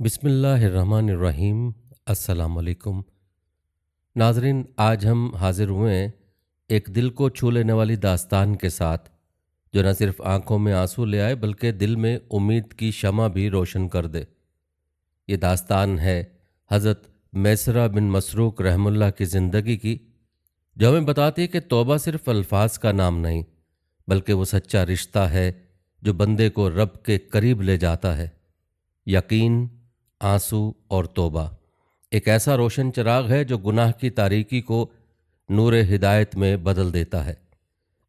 बिस्मिल्लाहिर्रहमानिर्रहीम। अस्सलाम वालेकुम नाजरीन, आज हम हाजिर हुए हैं एक दिल को छू लेने वाली दास्तान के साथ, जो न सिर्फ आंखों में आंसू ले आए बल्कि दिल में उम्मीद की शमा भी रोशन कर दे। ये दास्तान है हज़रत मैसरा बिन मसरूक रहमुल्लाह की ज़िंदगी की, जो हमें बताती है कि तौबा सिर्फ अल्फाज का नाम नहीं, बल्कि वो सच्चा रिश्ता है जो बंदे को रब के करीब ले जाता है। यकीन, आंसू और तौबा एक ऐसा रोशन चिराग है जो गुनाह की तारीकी को नूर हिदायत में बदल देता है।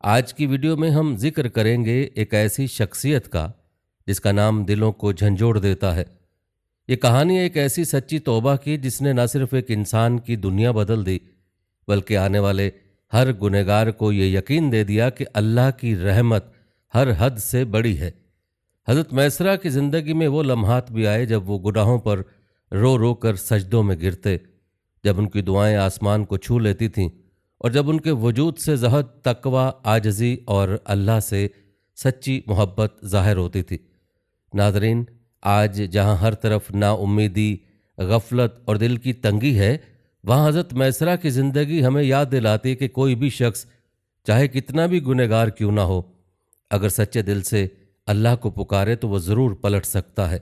आज की वीडियो में हम जिक्र करेंगे एक ऐसी शख्सियत का जिसका नाम दिलों को झंझोड़ देता है। ये कहानी एक ऐसी सच्ची तौबा की जिसने न सिर्फ एक इंसान की दुनिया बदल दी, बल्कि आने वाले हर गुनहगार को ये यकीन दे दिया कि अल्लाह की रहमत हर हद से बड़ी है। हज़रत मैसरा की ज़िंदगी में वो लम्हात भी आए जब वो गुनाहों पर रो रो कर सजदों में गिरते, जब उनकी दुआएं आसमान को छू लेती थीं और जब उनके वजूद से ज़हद, तकवा, आजज़ी और अल्लाह से सच्ची मोहब्बत ज़ाहिर होती थी। नादरीन, आज जहाँ हर तरफ नाउम्मीदी, गफलत और दिल की तंगी है, वहाँ हज़रत मैसरा की ज़िंदगी हमें याद दिलाती है कि कोई भी शख्स चाहे कितना भी गुनहगार क्यों ना हो, अगर सच्चे दिल से अल्लाह को पुकारे तो वह ज़रूर पलट सकता है।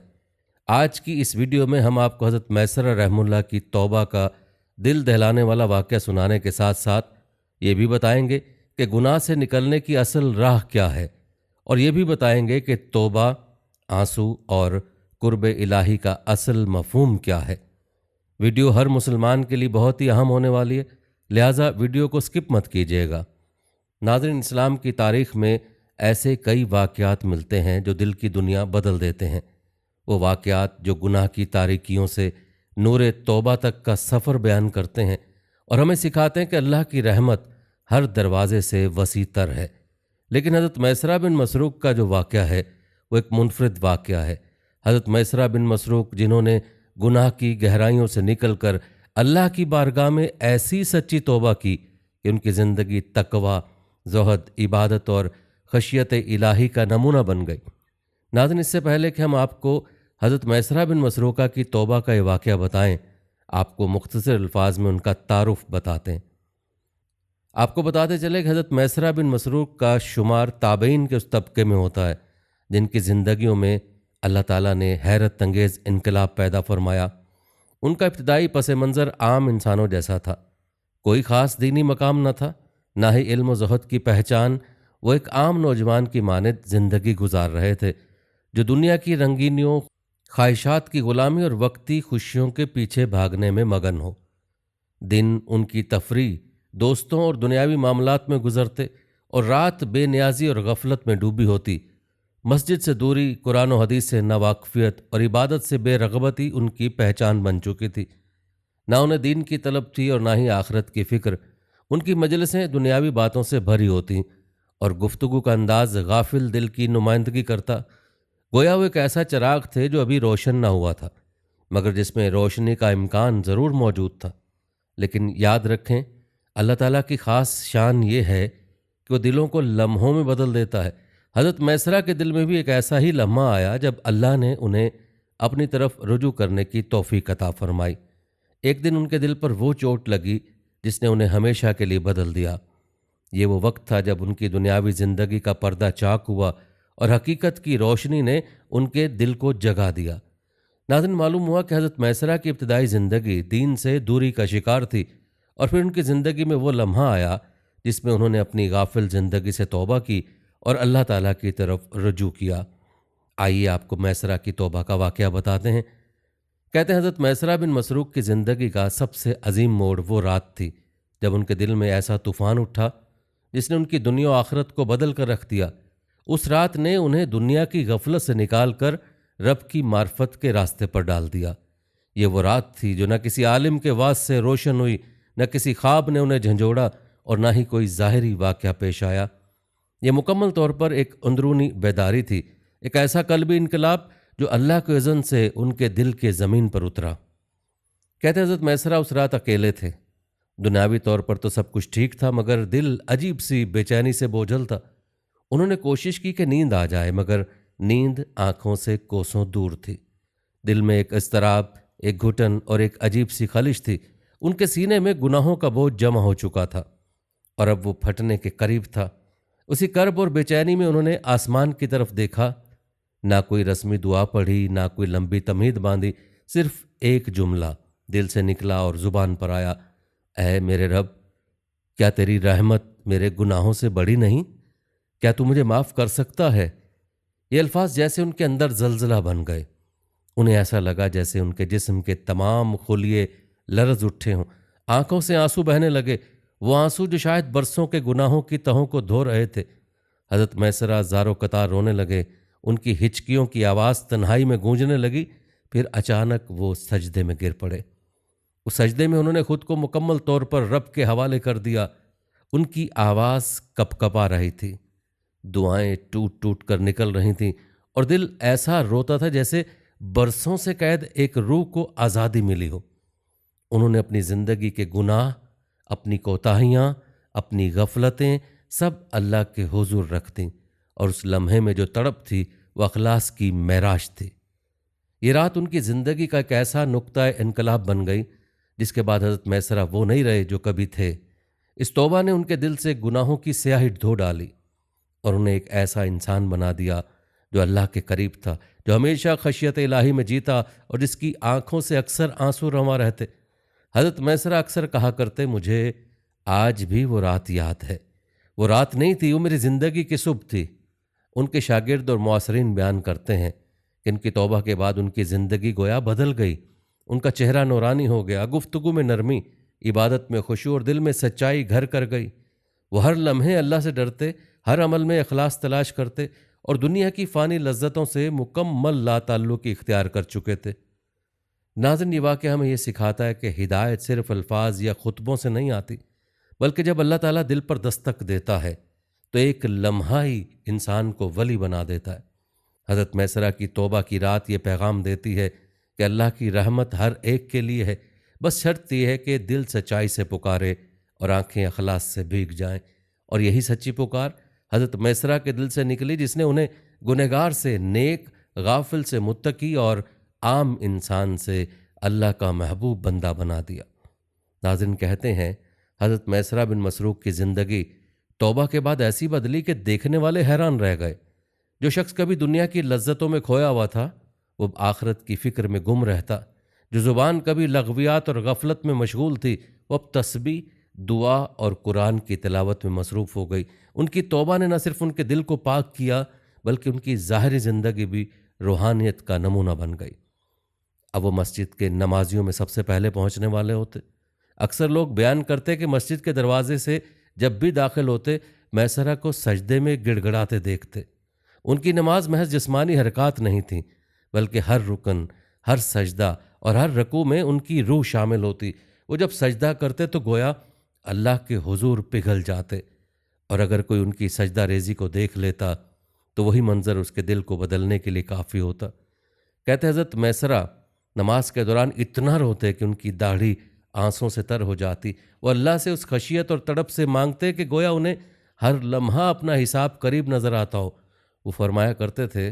आज की इस वीडियो में हम आपको हज़रत मैसरा रहमुल्लाह की तौबा का दिल दहलाने वाला वाक़या सुनाने के साथ साथ ये भी बताएंगे कि गुनाह से निकलने की असल राह क्या है, और ये भी बताएंगे कि तौबा, आंसू और कुर्ब इलाही का असल मफहूम क्या है। वीडियो हर मुसलमान के लिए बहुत ही अहम होने वाली है, लिहाजा वीडियो को स्किप मत कीजिएगा। नाज़रीन, इस्लाम की तारीख़ में ऐसे कई वाक़यात मिलते हैं जो दिल की दुनिया बदल देते हैं। वो वाक़यात जो गुनाह की तारीकियों से नूर तौबा तक का सफ़र बयान करते हैं और हमें सिखाते हैं कि अल्लाह की रहमत हर दरवाज़े से वसी तर है। लेकिन हज़रत मैसरा बिन मसरूक का जो वाक़या है वो एक मुनफरिद वाक़या है। हज़रत मैसरा बिन मसरूक, जिन्होंने गुनाह की गहराइयों से निकल कर अल्लाह की बारगाह में ऐसी सच्ची तौबा की कि उनकी ज़िंदगी तकवा, ज़ुहद, इबादत और खशियत इलाही का नमूना बन गई। नाज़रीन, इससे पहले कि हम आपको हज़रत मैसरा बिन मसरूका की तौबा का ये वाक़या बताएं, आपको मुख्तसर अल्फाज में उनका तारुफ बताते हैं। आपको बताते चले कि हज़रत मैसरा बिन मसरूक का शुमार ताबईन के उस तबके में होता है जिनकी ज़िंदगियों में अल्लाह ताला ने हैरत अंगेज़ इनकलाब पैदा फरमाया। उनका इब्तदाई पस मंज़र आम इंसानों जैसा था। कोई ख़ास दीनी मकाम न था, ना ही इल्म व ज़ुहद की पहचान। वो एक आम नौजवान की मानद ज़िंदगी गुजार रहे थे जो दुनिया की रंगीनियों, ख्वाहिशात की ग़ुलामी और वक्ती खुशियों के पीछे भागने में मगन हो। दिन उनकी तफरीह, दोस्तों और दुनियावी मामलात में गुजरते और रात बेनियाजी और गफलत में डूबी होती। मस्जिद से दूरी, कुरान और हदीस से नावाकफियत और इबादत से बेरगबती उनकी पहचान बन चुकी थी। ना उन्हें दीन की तलब थी और ना ही आखिरत की फ़िक्र। उनकी मजलिसें दुनियावी बातों से भरी होती और गुफ्तगू का अंदाज गाफिल दिल की नुमाइंदगी करता। गोया वो एक ऐसा चिराग थे जो अभी रोशन ना हुआ था, मगर जिसमें रोशनी का इम्कान ज़रूर मौजूद था। लेकिन याद रखें, अल्लाह ताला की ख़ास शान ये है कि वो दिलों को लम्हों में बदल देता है। हज़रत मैसरा के दिल में भी एक ऐसा ही लम्हा आया जब अल्लाह ने उन्हें अपनी तरफ रुजू करने की तौफीक अता फरमाई। एक दिन उनके दिल पर वो चोट लगी जिसने उन्हें हमेशा के लिए बदल दिया। ये वो वक्त था जब उनकी दुनियावी ज़िंदगी का पर्दा चाक हुआ और हकीकत की रोशनी ने उनके दिल को जगा दिया। नाज़रीन, मालूम हुआ कि हज़रत मैसरा की इब्तदाई ज़िंदगी दीन से दूरी का शिकार थी, और फिर उनकी ज़िंदगी में वो लम्हा आया जिसमें उन्होंने अपनी गाफिल ज़िंदगी से तौबा की और अल्लाह ताला की तरफ रुजू किया। आइए आपको मैसरा की तौबा का वाक़या बताते हैं। कहते हैं, हज़रत मैसरा बिन मसरूक की ज़िंदगी का सबसे अजीम मोड़ वो रात थी जब उनके दिल में ऐसा तूफ़ान उठा जिसने उनकी दुनिया और आखिरत को बदल कर रख दिया। उस रात ने उन्हें दुनिया की गफलत से निकाल कर रब की मार्फत के रास्ते पर डाल दिया। ये वो रात थी जो न किसी आलिम के वास से रोशन हुई, न किसी ख्वाब ने उन्हें झंझोड़ा और न ही कोई ज़ाहिरी वाक़या पेश आया। ये मुकम्मल तौर पर एक अंदरूनी बेदारी थी, एक ऐसा कल्बी इनकलाब जो अल्लाह के इज़्न से उनके दिल के ज़मीन पर उतरा। कहते हज़रत मैसरा उस रात अकेले थे। दुनियावी तौर पर तो सब कुछ ठीक था, मगर दिल अजीब सी बेचैनी से बोझल था। उन्होंने कोशिश की कि नींद आ जाए, मगर नींद आंखों से कोसों दूर थी। दिल में एक इस्तराब, एक घुटन और एक अजीब सी खलिश थी। उनके सीने में गुनाहों का बोझ जमा हो चुका था और अब वो फटने के करीब था। उसी कर्ब और बेचैनी में उन्होंने आसमान की तरफ देखा। ना कोई रस्मी दुआ पढ़ी, ना कोई लंबी तमहीद बांधी, सिर्फ एक जुमला दिल से निकला और जुबान पर आया, ऐ मेरे रब, क्या तेरी रहमत मेरे गुनाहों से बड़ी नहीं? क्या तू मुझे माफ़ कर सकता है? ये अल्फाज जैसे उनके अंदर जलजला बन गए। उन्हें ऐसा लगा जैसे उनके जिस्म के तमाम खुलिये लरज उठे हों। आंखों से आंसू बहने लगे, वो आंसू जो शायद बरसों के गुनाहों की तहों को धो रहे थे। हज़रत मैसरा ज़ारो कतार रोने लगे। उनकी हिचकियों की आवाज़ तन्हाई में गूंजने लगी। फिर अचानक वो सजदे में गिर पड़े। उस सजदे में उन्होंने खुद को मुकम्मल तौर पर रब के हवाले कर दिया। उनकी आवाज़ कपकपा रही थी, दुआएं टूट टूट कर निकल रही थीं और दिल ऐसा रोता था जैसे बरसों से कैद एक रूह को आज़ादी मिली हो। उन्होंने अपनी ज़िंदगी के गुनाह, अपनी कोताहियाँ, अपनी गफलतें सब अल्लाह के हुजूर रख दी और उस लम्हे में जो तड़प थी वह अखलास की महराज थी। ये रात उनकी ज़िंदगी का एक ऐसा नुक्ता इनकलाब बन गई जिसके बाद हज़रत मैसरा वो नहीं रहे जो कभी थे। इस तौबा ने उनके दिल से गुनाहों की स्याही धो डाली और उन्हें एक ऐसा इंसान बना दिया जो अल्लाह के करीब था, जो हमेशा खशियत इलाही में जीता और जिसकी आंखों से अक्सर आंसू रवा रहते। हज़रत मैसरा अक्सर कहा करते, मुझे आज भी वो रात याद है। वो रात नहीं थी, वो मेरी ज़िंदगी की सुबह थी। उनके शागिर्द और मुआसरीन बयान करते हैं कि इनकी तौबा के बाद उनकी ज़िंदगी गोया बदल गई। उनका चेहरा नूरानी हो गया, गुफ्तगू में नरमी, इबादत में खुशू और दिल में सच्चाई घर कर गई। वो हर लम्हे अल्लाह से डरते, हर अमल में इखलास तलाश करते और दुनिया की फ़ानी लज्जतों से मुकम्मल लाताल्लुकी इख्तियार कर चुके थे। नाज़रीन, ये वाक़या हमें ये सिखाता है कि हिदायत सिर्फ अल्फाज या खुतबों से नहीं आती, बल्कि जब अल्लाह ताला दिल पर दस्तक देता है तो एक लम्हा ही इंसान को वली बना देता है। हज़रत मैसरा की तौबा की रात ये पैगाम देती है कि अल्लाह की रहमत हर एक के लिए है, बस शर्त यह है कि दिल सच्चाई से पुकारे और आंखें अखलास से भीग जाएं। और यही सच्ची पुकार हज़रत मैसरा के दिल से निकली जिसने उन्हें गुनहगार से नेक, गाफिल से मुत्तकी और आम इंसान से अल्लाह का महबूब बंदा बना दिया। नाज़रीन, कहते हैं हज़रत मैसरा बिन मसरूक की ज़िंदगी तौबा के बाद ऐसी बदली कि देखने वाले हैरान रह गए। जो शख्स कभी दुनिया की लज्जतों में खोया हुआ था वो अब आखिरत की फ़िक्र में गुम रहता। जो ज़ुबान कभी लग़वियात और गफलत में मशगूल थी वो अब तस्बीह, दुआ और कुरान की तिलावत में मसरूफ़ हो गई। उनकी तौबा ने न सिर्फ उनके दिल को पाक किया बल्कि उनकी ज़ाहिरी ज़िंदगी भी रूहानियत का नमूना बन गई। अब वो मस्जिद के नमाजियों में सबसे पहले पहुंचने वाले होते। अक्सर लोग बयान करते कि मस्जिद के दरवाजे से जब भी दाखिल होते मैसरा को सजदे में गिड़गड़ाते देखते। उनकी नमाज महज जिस्मानी हरकत नहीं थी बल्कि हर रुकन, हर सजदा और हर रकू में उनकी रूह शामिल होती। वो जब सजदा करते तो गोया अल्लाह के हुजूर पिघल जाते और अगर कोई उनकी सजदा रेजी को देख लेता तो वही मंजर उसके दिल को बदलने के लिए काफ़ी होता। कहते हज़रत मैसरा नमाज के दौरान इतना रोते कि उनकी दाढ़ी आंसुओं से तर हो जाती। वो अल्लाह से उस खशियत और तड़प से मांगते कि गोया उन्हें हर लम्हा अपना हिसाब करीब नज़र आता हो। वो फरमाया करते थे,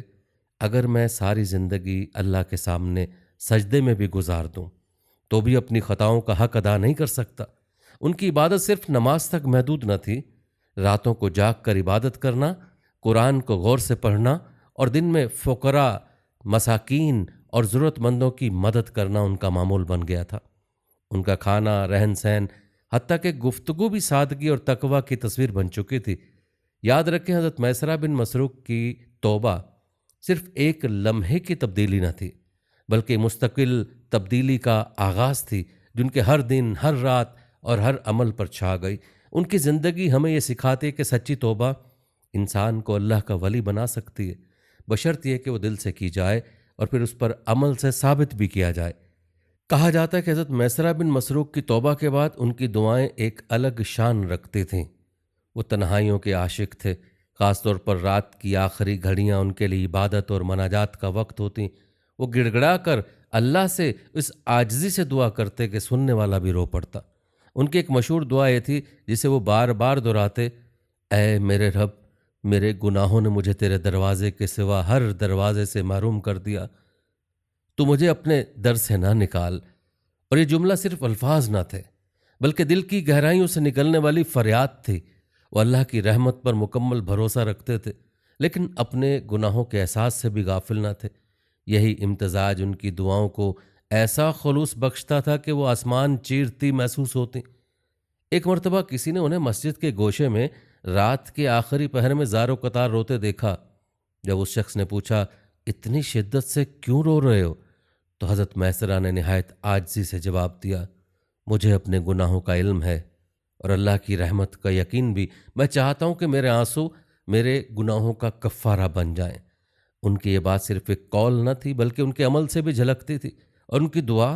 अगर मैं सारी ज़िंदगी अल्लाह के सामने सजदे में भी गुजार दूँ तो भी अपनी ख़ताओं का हक अदा नहीं कर सकता। उनकी इबादत सिर्फ नमाज तक महदूद न थी। रातों को जाग कर इबादत करना, कुरान को गौर से पढ़ना और दिन में फ़ुकरा, मसाकीन और ज़रूरतमंदों की मदद करना उनका मामूल बन गया था। उनका खाना, रहन सहन, हत्ता कि गुफ्तगू भी सादगी और तकवा की तस्वीर बन चुकी थी। याद रखें, हज़रत मैसरा बिन मसरूक की तौबा सिर्फ एक लम्हे की तब्दीली न थी बल्कि मुस्तकिल तब्दीली का आगाज़ थी जिनके हर दिन, हर रात और हर अमल पर छा गई। उनकी ज़िंदगी हमें यह सिखाती है कि सच्ची तौबा इंसान को अल्लाह का वली बना सकती है, बशर्ते कि वो दिल से की जाए और फिर उस पर अमल से साबित भी किया जाए। कहा जाता है कि हज़रत मैसरा बिन मसरूक की तौबा के बाद उनकी दुआएं एक अलग शान रखती थीं। वो तन्हाइयों के आशिक थे। ख़ास तौर पर रात की आखिरी घड़ियां उनके लिए इबादत और मनाजात का वक्त होती। वो गिड़गड़ा कर अल्लाह से इस आजिज़ी से दुआ करते कि सुनने वाला भी रो पड़ता। उनकी एक मशहूर दुआ ये थी जिसे वो बार बार दोहराते, ऐ मेरे रब, मेरे गुनाहों ने मुझे तेरे दरवाजे के सिवा हर दरवाजे से महरूम कर दिया। तू मुझे अपने दर से ना निकाल। और ये जुमला सिर्फ अल्फाज ना थे, बल्कि दिल की गहराइयों से निकलने वाली फरियाद थी। वो अल्लाह की रहमत पर मुकम्मल भरोसा रखते थे, लेकिन अपने गुनाहों के एहसास से भी गाफिल ना थे। यही इम्तजाज उनकी दुआओं को ऐसा खलूस बख्शता था कि वो आसमान चीरती महसूस होती। एक मरतबा किसी ने उन्हें मस्जिद के गोशे में रात के आखिरी पहर में ज़ारो कतार रोते देखा। जब उस शख्स ने पूछा, इतनी शिद्दत से क्यों रो रहे हो, तो हज़रत मैसरा ने निहायत आजिज़ी से जवाब दिया, मुझे अपने गुनाहों का इल्म है और अल्लाह की रहमत का यकीन भी। मैं चाहता हूँ कि मेरे आंसू मेरे गुनाहों का कफ़ारा बन जाएं। उनकी ये बात सिर्फ एक कौल न थी, बल्कि उनके अमल से भी झलकती थी। और उनकी दुआ,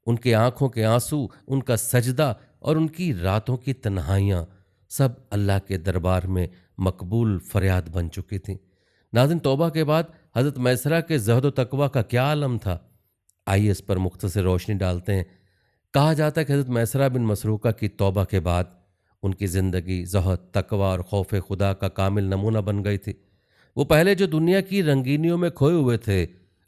उनके आंखों के आंसू, उनका सजदा और उनकी रातों की तन्हाइयाँ सब अल्लाह के दरबार में मकबूल फरियाद बन चुकी थीं। नाज़िन, तौबा के बाद हज़रत मैसरा के ज़हद व तकवा का क्या आलम था, आइए इस पर मुख्तसर रोशनी डालते हैं। कहा जाता है कि हज़रत मैसरा बिन मसरूका की तौबा के बाद उनकी ज़िंदगी ज़हद, तकवा और खौफ खुदा का कामिल नमूना बन गई थी। वो पहले जो दुनिया की रंगीनियों में खोए हुए थे,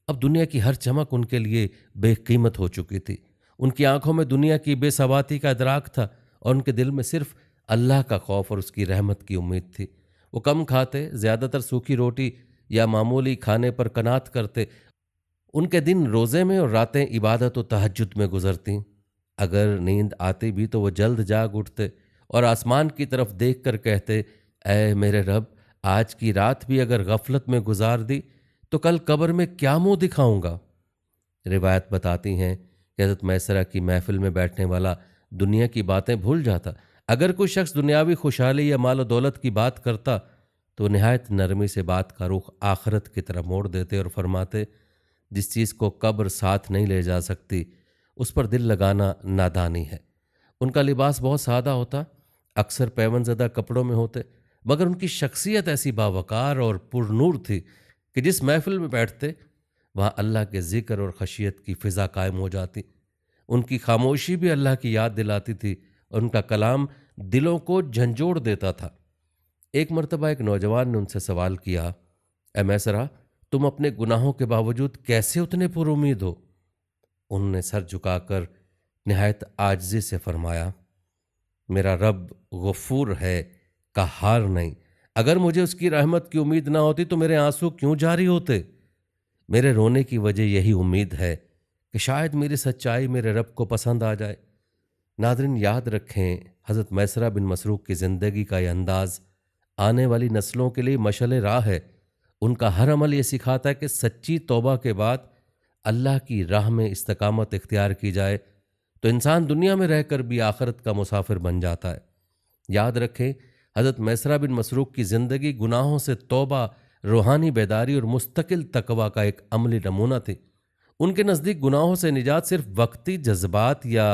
अब दुनिया की हर चमक उनके लिए बेकीमत हो चुकी थी। उनकी आंखों में दुनिया की बेसवाती का इदराक था और उनके दिल में सिर्फ अल्लाह का खौफ और उसकी रहमत की उम्मीद थी। वो कम खाते, ज़्यादातर सूखी रोटी या मामूली खाने पर कनात करते। उनके दिन रोज़े में और रातें इबादत और तहज्जुद में गुजरतीं। अगर नींद आती भी तो वो जल्द जाग उठते और आसमान की तरफ देख कर कहते, ऐ मेरे रब, आज की रात भी अगर गफलत में गुजार दी तो कल कब्र में क्या मुंह दिखाऊंगा। रिवायत बताती हैं कि हज़रत मैसरा की महफिल में बैठने वाला दुनिया की बातें भूल जाता। अगर कोई शख्स दुनियावी खुशहाली या माल दौलत की बात करता तो निहायत नरमी से बात का रुख आखरत की तरफ मोड़ देते और फरमाते, जिस चीज़ को कब्र साथ नहीं ले जा सकती उस पर दिल लगाना नादानी है। उनका लिबास बहुत सादा होता, अक्सर पैवनज़दा कपड़ों में होते, मगर उनकी शख्सियत ऐसी बावकार और पुरनूर थी कि जिस महफिल में बैठते वहाँ अल्लाह के ज़िक्र और खशियत की फ़िज़ा कायम हो जाती। उनकी खामोशी भी अल्लाह की याद दिलाती थी और उनका कलाम दिलों को झंझोड़ देता था। एक मरतबा एक नौजवान ने उनसे सवाल किया, ए मैसरा, तुम अपने गुनाहों के बावजूद कैसे उतने पुरुमीद हो? उन्होंने सर झुकाकर निहायत आजिज़ी से फरमाया, मेरा रब गफूर है, कहार नहीं। अगर मुझे उसकी रहमत की उम्मीद ना होती तो मेरे आंसू क्यों जारी होते? मेरे रोने की वजह यही उम्मीद है कि शायद मेरी सच्चाई मेरे रब को पसंद आ जाए। नादरीन, याद रखें, हज़रत मैसरा बिन मसरूक की ज़िंदगी का यह अंदाज़ आने वाली नस्लों के लिए मशअल राह है। उनका हर अमल ये सिखाता है कि सच्ची तौबा के बाद अल्लाह की राह में इस्तकामत इख्तियार की जाए तो इंसान दुनिया में रहकर भी आखिरत का मुसाफिर बन जाता है। याद रखें, हज़रत मैसरा बिन मसरूक की ज़िंदगी गुनाहों से तौबा, रूहानी बेदारी और मुस्तकिल तकवा का एक अमली नमूना थी। उनके नज़दीक गुनाहों से निजात सिर्फ वक्ती जज्बात या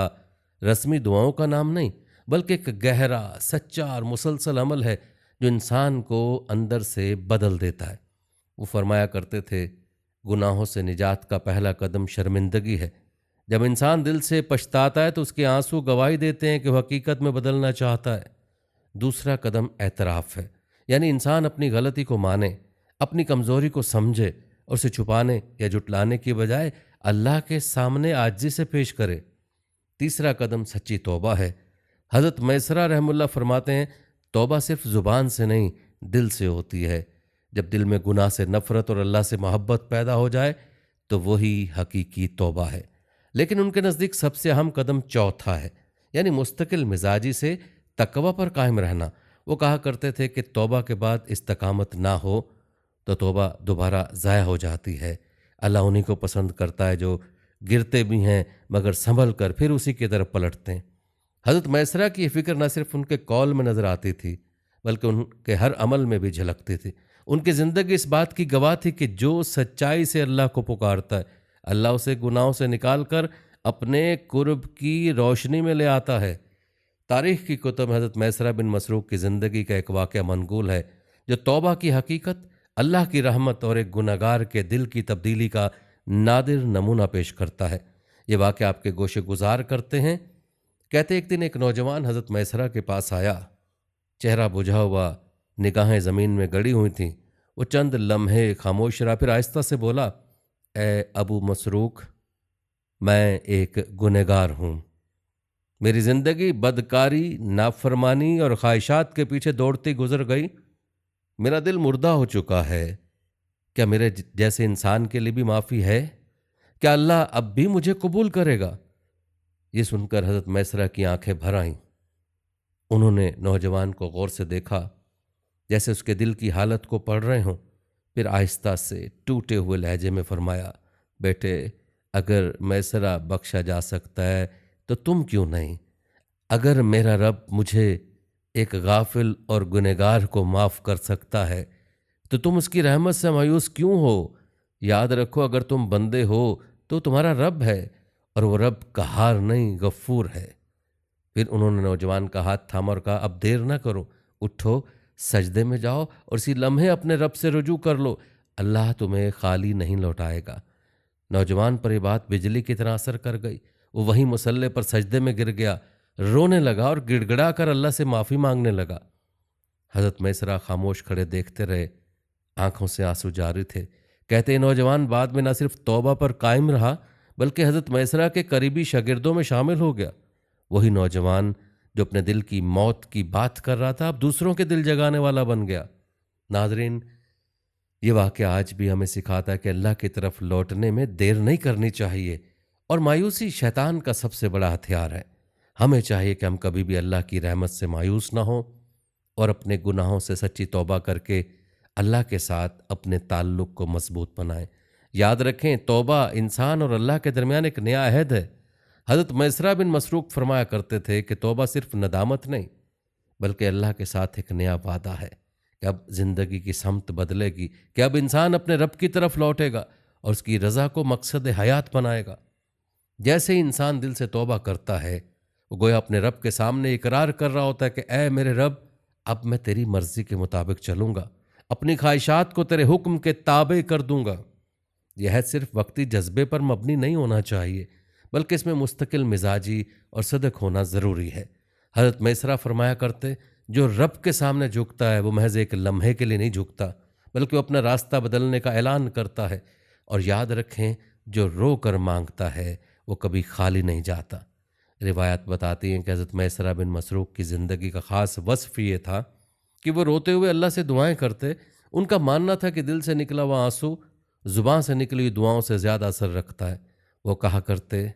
रस्मी दुआओं का नाम नहीं, बल्कि एक गहरा, सच्चा और मुसलसल अमल है जो इंसान को अंदर से बदल देता है। वो फरमाया करते थे, गुनाहों से निजात का पहला कदम शर्मिंदगी है। जब इंसान दिल से पछताता है तो उसके आंसू गवाही देते हैं कि वह हकीकत में बदलना चाहता है। दूसरा कदम एतराफ़ है, यानी इंसान अपनी गलती को माने, अपनी कमज़ोरी को समझे और उसे छुपाने या जुटलाने की बजाय अल्लाह के सामने आजिज़ी से पेश करे। तीसरा कदम सच्ची तौबा है। हज़रत मैसरा रहमुल्लाह फरमाते हैं, तौबा सिर्फ ज़ुबान से नहीं, दिल से होती है। जब दिल में गुनाह से नफ़रत और अल्लाह से मोहब्बत पैदा हो जाए तो वही हकीकी तौबा है। लेकिन उनके नज़दीक सबसे अहम कदम चौथा है, यानी मुस्तकिल मिजाजी से तकवा पर कायम रहना। वो कहा करते थे कि तौबा के बाद इस्तकामत ना हो तो तौबा दोबारा ज़ाया हो जाती है। अल्लाह उन्हीं को पसंद करता है जो गिरते भी हैं मगर संभल कर फिर उसी की तरफ पलटते हैं। हज़रत मैसरा की ये फ़िक्र न सिर्फ उनके कौल में नज़र आती थी, बल्कि उनके हर अमल में भी झलकती थी। उनकी ज़िंदगी इस बात की गवाह थी कि जो सच्चाई से अल्लाह को पुकारता है, अल्लाह उसे गुनाहों से निकाल कर अपने कुर्ब की रोशनी में ले आता है। तारीख़ की कुतुब में हज़रत मैसरा बिन मसरूक की ज़िंदगी का एक वाक़या मनगूल है जो तौबा की हकीकत, अल्लाह की रहमत और एक गुनहगार के दिल की तब्दीली का नादिर नमूना पेश करता है। ये वाक़या आपके गोशे गुजार करते हैं। कहते एक दिन एक नौजवान हज़रत मैसरा के पास आया। चेहरा बुझा हुआ, निगाहें ज़मीन में गड़ी हुई थीं। वो चंद लम्हे खामोश रहा, फिर आहिस्ता से बोला, ए अबू मसरूक, मैं एक गुनहगार हूँ। मेरी ज़िंदगी बदकारी, नाफरमानी और ख्वाहिशात के पीछे दौड़ती गुजर गई। मेरा दिल मुर्दा हो चुका है। क्या मेरे जैसे इंसान के लिए भी माफ़ी है? क्या अल्लाह अब भी मुझे कबूल करेगा? ये सुनकर हज़रत मैसरा की आंखें भर आईं। उन्होंने नौजवान को गौर से देखा, जैसे उसके दिल की हालत को पढ़ रहे हों। फिर आहिस्ता से टूटे हुए लहजे में फरमाया, बेटे, अगर मैसरा बख्शा जा सकता है तो तुम क्यों नहीं? अगर मेरा रब मुझे, एक गाफिल और गुनहगार को माफ़ कर सकता है, तो तुम उसकी रहमत से मायूस क्यों हो? याद रखो, अगर तुम बंदे हो तो तुम्हारा रब है, और वो रब कहार नहीं, गफ्फूर है। फिर उन्होंने नौजवान का हाथ थामा और कहा, अब देर ना करो, उठो, सजदे में जाओ और इसी लम्हे अपने रब से रुजू कर लो। अल्लाह तुम्हें खाली नहीं लौटाएगा। नौजवान पर यह बात बिजली की तरह असर कर गई। वो वहीं मुसल्ले पर सजदे में गिर गया, रोने लगा और गिड़गिड़ा कर अल्लाह से माफ़ी मांगने लगा। हज़रत मैसरा खामोश खड़े देखते रहे, आंखों से आंसू जारी थे। कहते नौजवान बाद में न सिर्फ तौबा पर कायम रहा, बल्कि हज़रत मैसरा के करीबी शागिर्दों में शामिल हो गया। वही नौजवान जो अपने दिल की मौत की बात कर रहा था, अब दूसरों के दिल जगाने वाला बन गया। नाज़रीन, ये वाक़या आज भी हमें सिखाता है कि अल्लाह की तरफ लौटने में देर नहीं करनी चाहिए, और मायूसी शैतान का सबसे बड़ा हथियार है। हमें चाहिए कि हम कभी भी अल्लाह की रहमत से मायूस ना हो, और अपने गुनाहों से सच्ची तौबा करके अल्लाह के साथ अपने ताल्लुक़ को मजबूत बनाएं। याद रखें, तौबा इंसान और अल्लाह के दरमियान एक नया अहद है। हज़रत मैसरा बिन मसरूक फरमाया करते थे कि तौबा सिर्फ नदामत नहीं, बल्कि अल्लाह के साथ एक नया वादा है कि अब ज़िंदगी की समत बदलेगी, कि अब इंसान अपने रब की तरफ लौटेगा और उसकी रज़ा को मकसद हयात बनाएगा। जैसे ही इंसान दिल से तौबा करता है, वो गोया अपने रब के सामने इकरार कर रहा होता है कि ऐ मेरे रब, अब मैं तेरी मर्ज़ी के मुताबिक चलूँगा, अपनी ख्वाहिशात को तेरे हुक्म के ताबे कर दूँगा। यह सिर्फ वक्ती जज्बे पर मबनी नहीं होना चाहिए, बल्कि इसमें मुस्तकिल मिजाजी और सदक होना ज़रूरी है। हज़रत मैसरा फरमाया करते, जो रब के सामने झुकता है वो महज एक लम्हे के लिए नहीं झुकता, बल्कि वो अपना रास्ता बदलने का ऐलान करता है। और याद रखें, जो रो कर मांगता है वो कभी खाली नहीं जाता। रिवायत बताती हैं कि हज़रत मैसरा बिन मसरूक की ज़िंदगी का ख़ास वस्फ़ ये था कि वो रोते हुए अल्लाह से दुआएं करते। उनका मानना था कि दिल से निकला हुआ आंसू ज़ुबान से निकली हुई दुआओं से ज़्यादा असर रखता है। वो कहा करते,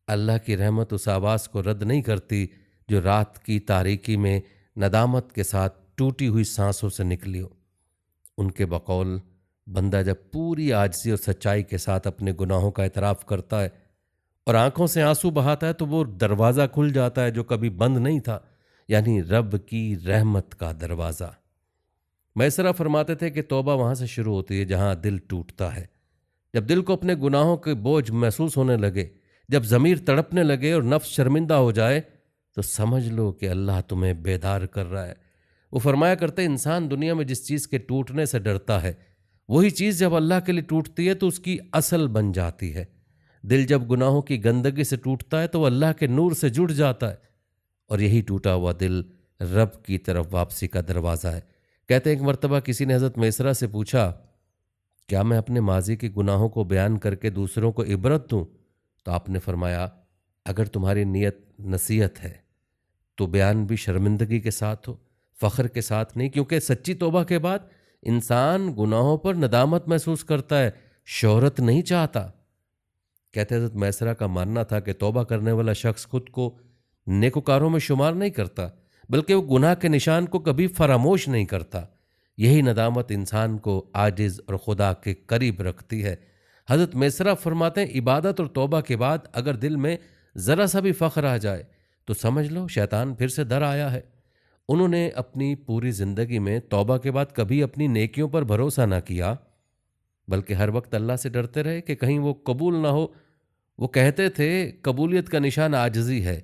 अल्लाह की रहमत उस आवाज़ को रद्द नहीं करती जो रात की तारीकी में नदामत के साथ टूटी हुई सांसों से निकली हो। उनके बकौल, बंदा जब पूरी आजिज़ी और सच्चाई के साथ अपने गुनाहों का एतराफ़ करता है और आंखों से आंसू बहाता है, तो वो दरवाज़ा खुल जाता है जो कभी बंद नहीं था, यानी रब की रहमत का दरवाज़ा। मैसरा फरमाते थे कि तौबा वहाँ से शुरू होती है जहाँ दिल टूटता है। जब दिल को अपने गुनाहों के बोझ महसूस होने लगे, जब ज़मीर तड़पने लगे और नफ्स शर्मिंदा हो जाए, तो समझ लो कि अल्लाह तुम्हें बेदार कर रहा है। वो फरमाया करते, इंसान दुनिया में जिस चीज़ के टूटने से डरता है, वही चीज़ जब अल्लाह के लिए टूटती है तो उसकी असल बन जाती है। दिल जब गुनाहों की गंदगी से टूटता है तो वह अल्लाह के नूर से जुड़ जाता है, और यही टूटा हुआ दिल रब की तरफ वापसी का दरवाज़ा है। कहते हैं, एक मरतबा किसी ने हज़रत मैसरा से पूछा, क्या मैं अपने माजी के गुनाहों को बयान करके दूसरों को इबरत दूं? तो आपने फरमाया, अगर तुम्हारी नीयत नसीहत है तो बयान भी शर्मिंदगी के साथ हो, फ़ख्र के साथ नहीं, क्योंकि सच्ची तौबा के बाद इंसान गुनाहों पर नदामत महसूस करता है, शोहरत नहीं चाहता। कहते हज़रत मैसरा का मानना था कि तौबा करने वाला शख्स खुद को नेकुकारों में शुमार नहीं करता, बल्कि वो गुनाह के निशान को कभी फरामोश नहीं करता। यही नदामत इंसान को आजिज़ और खुदा के करीब रखती है। हज़रत मैसरा फरमाते हैं, इबादत और तौबा के बाद अगर दिल में ज़रा सा भी फ़ख्र आ जाए तो समझ लो शैतान फिर से दर आया है। उन्होंने अपनी पूरी ज़िंदगी में तौबा के बाद कभी अपनी नेकियों पर भरोसा ना किया, बल्कि हर वक्त अल्लाह से डरते रहे कि कहीं वो कबूल ना हो। वो कहते थे, कबूलियत का निशान आजिज़ी है,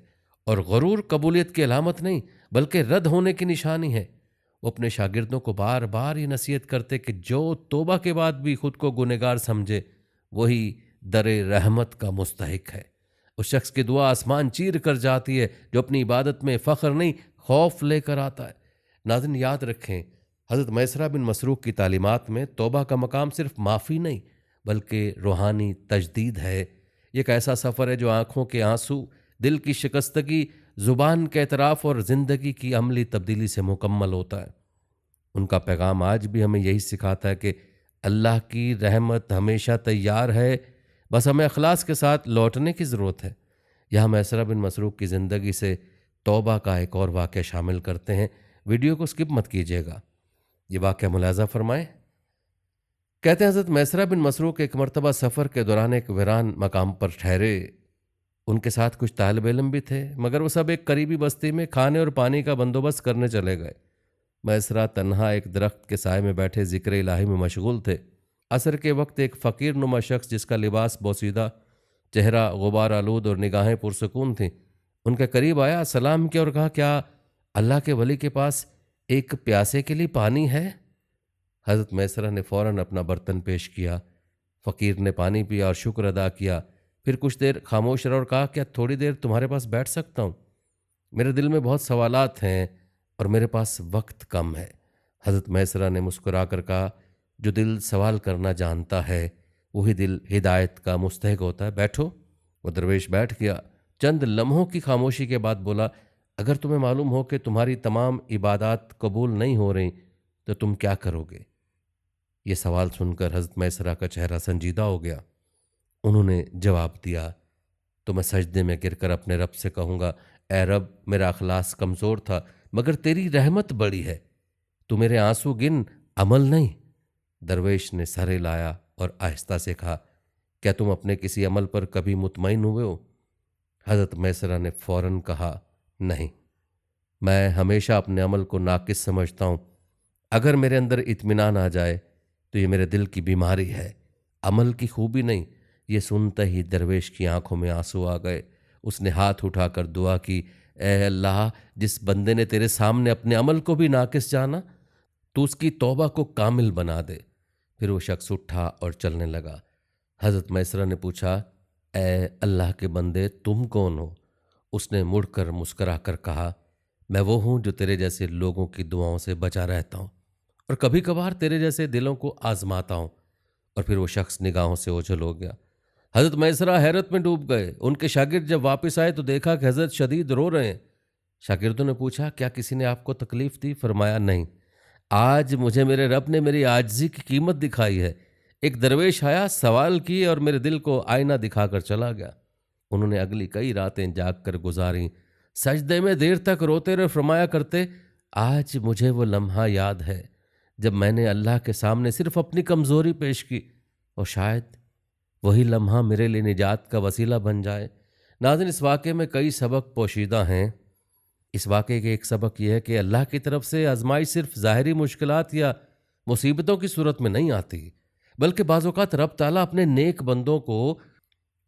और गरूर कबूलियत की अलामत नहीं, बल्कि रद्द होने की निशानी है। वो अपने शागिर्दों को बार बार ये नसीहत करते कि जो तौबा के बाद भी खुद को गुनहगार समझे, वही दरे रहमत का मुस्तहिक है। उस शख्स की दुआ आसमान चीर कर जाती है जो अपनी इबादत में फ़ख्र नहीं, खौफ लेकर आता है। नाज़रीन, याद रखें, हज़रत मैसरा बिन मसरूक की तालीमात में तौबा का मकाम सिर्फ माफ़ी नहीं, बल्कि रूहानी तजदीद है। ये एक ऐसा सफ़र है जो आँखों के आंसू, दिल की शिकस्तगी, ज़ुबान के एतराफ़ और ज़िंदगी की अमली तब्दीली से मुकम्मल होता है। उनका पैगाम आज भी हमें यही सिखाता है कि अल्लाह की रहमत हमेशा तैयार है, बस हमें अखलास के साथ लौटने की ज़रूरत है। यहाँ मैसरा बिन मसरूक की ज़िंदगी से तौबा का एक और वाक़या शामिल करते हैं। वीडियो को स्किप मत कीजिएगा, ये वाक़या मुलाज़ा फरमाएं। कहते हैं हज़रत मैसरा बिन मसरूक एक मरतबा सफ़र के दौरान एक वीरान मकाम पर ठहरे। उनके साथ कुछ तालिब इल्म भी थे, मगर वो सब एक करीबी बस्ती में खाने और पानी का बंदोबस्त करने चले गए। मैसरा तन्हा एक दरख्त के साय में बैठे ज़िक्र इलाही में मशगूल थे। असर के वक्त एक फ़कीर नुमा शख्स, जिसका लिबास बोसीदा, चेहरा गुबार आलूद और निगाहें पुरसकून थीं, उनके करीब आया, सलाम किया और कहा, क्या अल्लाह के वली के पास एक प्यासे के लिए पानी है? हज़रत मैसरा ने फ़ौरन अपना बर्तन पेश किया। फ़कीर ने पानी पिया और शुक्र अदा किया। फिर कुछ देर खामोश रहा और कहा, क्या थोड़ी देर तुम्हारे पास बैठ सकता हूँ? मेरे दिल में बहुत सवालात हैं और मेरे पास वक्त कम है। हज़रत मैसरा ने मुस्कुरा कर कहा, जो दिल सवाल करना जानता है वही दिल हिदायत का मुस्तहिक होता है, बैठो। वो दरवेश बैठ गया। चंद लम्हों की खामोशी के बाद बोला, अगर तुम्हें मालूम हो कि तुम्हारी तमाम इबादत कबूल नहीं हो रही तो तुम क्या करोगे? ये सवाल सुनकर हज़रत मैसरा का चेहरा संजीदा हो गया। उन्होंने जवाब दिया, तो मैं सजदे में गिरकर अपने रब से कहूँगा, ए रब, मेरा अखलास कमज़ोर था, मगर तेरी रहमत बड़ी है। तू मेरे आंसू गिन, अमल नहीं। दरवेश ने सर हिलाया और आहिस्ता से कहा, क्या तुम अपने किसी अमल पर कभी मुतमईन हुए हो? हज़रत मैसरा ने फ़ौरन कहा, नहीं, मैं हमेशा अपने अमल को नाकिस समझता हूँ। अगर मेरे अंदर इत्मीनान आ जाए तो ये मेरे दिल की बीमारी है, अमल की खूबी नहीं। ये सुनते ही दरवेश की आंखों में आंसू आ गए। उसने हाथ उठाकर दुआ की, ए अल्लाह, जिस बंदे ने तेरे सामने अपने अमल को भी नाकिस जाना, तो उसकी तौबा को कामिल बना दे। फिर वो शख्स उठा और चलने लगा। हज़रत मैसरा ने पूछा, ए अल्लाह के बंदे, तुम कौन हो? उसने मुड़कर मुस्करा कर कहा, मैं वो हूँ जो तेरे जैसे लोगों की दुआओं से बचा रहता हूँ और कभी कभार तेरे जैसे दिलों को आजमाता हूँ। और फिर वो शख्स निगाहों से ओझल हो गया। हज़रत मैसरा हैरत में डूब गए। उनके शागिर्द जब वापस आए तो देखा कि हज़रत शदीद रो रहे हैं। शागिर्दों ने पूछा, क्या किसी ने आपको तकलीफ़ दी? फरमाया, नहीं, आज मुझे मेरे रब ने मेरी आजिज़ी की कीमत दिखाई है। एक दरवेश आया, सवाल किए और मेरे दिल को आईना दिखाकर चला गया। उन्होंने अगली कई रातें जाग कर गुजारी, सजदे में देर तक रोते रहे। फरमाया करते, आज मुझे वो लम्हा याद है जब मैंने अल्लाह के सामने सिर्फ अपनी कमज़ोरी पेश की, और शायद वही लम्हा मेरे लिए निजात का वसीला बन जाए। नाज़रीन, इस वाक़े में कई सबक पोशीदा हैं। इस वाक़े के एक सबक यह है कि अल्लाह की तरफ से आजमाइश सिर्फ ज़ाहिरी मुश्किलात या मुसीबतों की सूरत में नहीं आती, बल्कि बाज़ औक़ात रब ताला अपने नेक बंदों को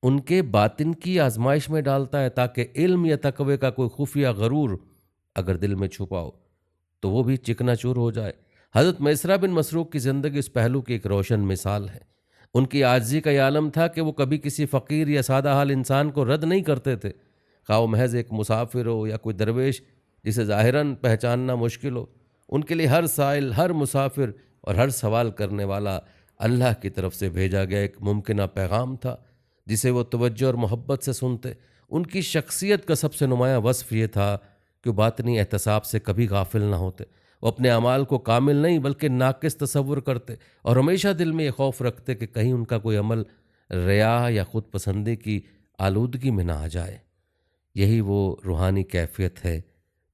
उनके बातिन की आजमाइश में डालता है, ताकि इल्म या तकवे का कोई खुफिया गरूर अगर दिल में छुपा हो तो वो भी चिकनाचूर हो जाए। हज़रत मैसरा बिन मसरूक की ज़िंदगी इस पहलू की एक रोशन मिसाल है। उनकी आजिज़ी का यह आलम था कि वो कभी किसी फ़कीर या सादा हाल इंसान को रद्द नहीं करते थे, खा वो महज एक मुसाफिर हो या कोई दरवेश जिसे ज़ाहिरन पहचानना मुश्किल हो। उनके लिए हर साइल, हर मुसाफिर और हर सवाल करने वाला अल्लाह की तरफ से भेजा गया एक मुमकिन पैगाम था, जिसे वो तवज्जो और मोहब्बत से सुनते। उनकी शख्सियत का सबसे नुमायाँ वस्फ़ ये था कि वो बातनी एहतसाब से कभी गाफिल ना होते। वो अपने अमाल को कामिल नहीं बल्कि नाकिस तसव्वुर करते और हमेशा दिल में ये खौफ रखते कि कहीं उनका कोई अमल रिया या ख़ुद पसंदी की आलूदगी में ना आ जाए। यही वो रूहानी कैफियत है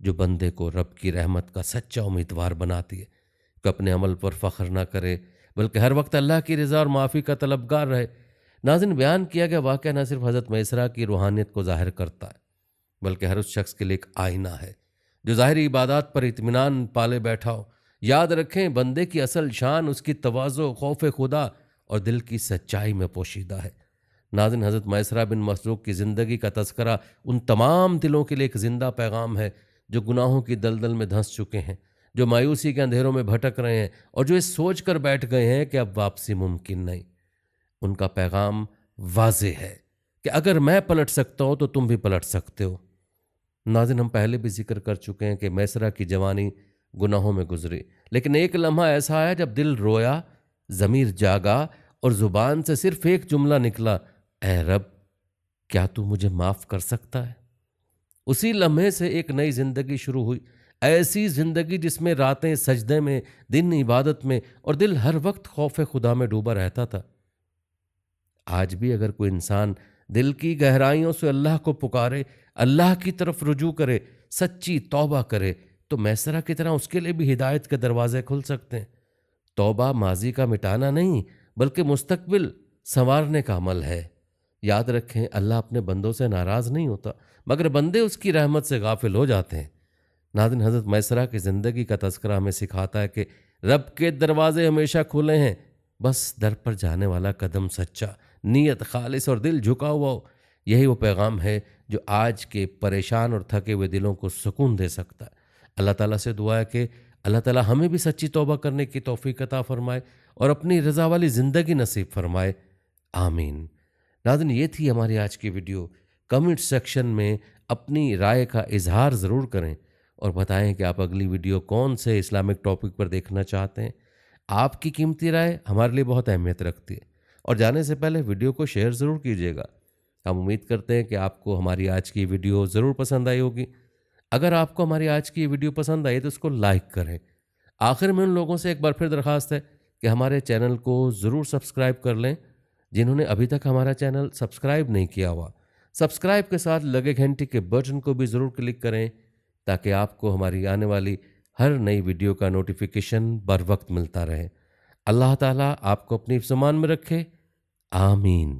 जो बंदे को रब की रहमत का सच्चा उम्मीदवार बनाती है, कि अपने अमल पर फ़ख्र ना करे बल्कि हर वक्त अल्लाह की रज़ा और माफ़ी का तलबगार रहे। नाज़रीन, बयान किया गया वाक़या न सिर्फ हज़रत मैसरा की रूहानियत को ज़ाहिर करता है, बल्कि हर उस शख्स के लिए एक आईना है जो ज़ाहिरी इबादत पर इत्मीनान पाले बैठा हो। याद रखें, बंदे की असल शान उसकी तवाज़ो, खौफ खुदा और दिल की सच्चाई में पोशीदा है। नाज़रीन, हज़रत मैसरा बिन मसरूक की ज़िंदगी का तज़किरा उन तमाम दिलों के लिए एक ज़िंदा पैगाम है जो गुनाहों की दलदल में धंस चुके हैं, जो मायूसी के अंधेरों में भटक रहे हैं और जो इस सोच कर बैठ गए हैं कि अब वापसी मुमकिन नहीं। उनका पैगाम वाज़ेह है कि अगर मैं पलट सकता हूँ तो तुम भी पलट सकते हो। नाज़रीन, हम पहले भी जिक्र कर चुके हैं कि मैसरा की जवानी गुनाहों में गुजरी, लेकिन एक लम्हा ऐसा आया जब दिल रोया, ज़मीर जागा और ज़ुबान से सिर्फ एक जुमला निकला, ए रब, क्या तू मुझे माफ़ कर सकता है? उसी लम्हे से एक नई ज़िंदगी शुरू हुई, ऐसी ज़िंदगी जिसमें रातें सजदे में, दिन इबादत में और दिल हर वक्त खौफ खुदा में डूबा रहता था। आज भी अगर कोई इंसान दिल की गहराइयों से अल्लाह को पुकारे, अल्लाह की तरफ रुजू करे, सच्ची तौबा करे, तो मैसरा की तरह उसके लिए भी हिदायत के दरवाजे खुल सकते हैं। तौबा माजी का मिटाना नहीं, बल्कि मुस्तकबिल संवारने का अमल है। याद रखें, अल्लाह अपने बंदों से नाराज़ नहीं होता, मगर बंदे उसकी रहमत से गाफिल हो जाते हैं। नाज़रीन, हज़रत मैसरा की ज़िंदगी का तज़किरा हमें सिखाता है कि रब के दरवाजे हमेशा खुले हैं, बस दर पर जाने वाला कदम सच्चा, नीयत खालिस और दिल झुका हुआ हो। यही वो पैगाम है जो आज के परेशान और थके हुए दिलों को सुकून दे सकता है। अल्लाह ताला से दुआ है कि अल्लाह ताला हमें भी सच्ची तौबा करने की तौफीक अता फरमाए और अपनी रज़ा वाली ज़िंदगी नसीब फरमाए। आमीन। नाज़रीन, ये थी हमारी आज की वीडियो। कमेंट सेक्शन में अपनी राय का इजहार ज़रूर करें और बताएं कि आप अगली वीडियो कौन से इस्लामिक टॉपिक पर देखना चाहते हैं। आपकी कीमती राय हमारे लिए बहुत अहमियत रखती है। और जाने से पहले वीडियो को शेयर ज़रूर कीजिएगा। हम उम्मीद करते हैं कि आपको हमारी आज की वीडियो ज़रूर पसंद आई होगी। अगर आपको हमारी आज की वीडियो पसंद आई तो उसको लाइक करें। आखिर में उन लोगों से एक बार फिर दरख्वास्त है कि हमारे चैनल को ज़रूर सब्सक्राइब कर लें जिन्होंने अभी तक हमारा चैनल सब्सक्राइब नहीं किया हुआ। सब्सक्राइब के साथ लगे घंटी के बटन को भी ज़रूर क्लिक करें ताकि आपको हमारी आने वाली हर नई वीडियो का नोटिफिकेशन बर वक्त मिलता रहे। अल्लाह ताला आपको अपनी फ़िज़्मान में रखे। आमीन।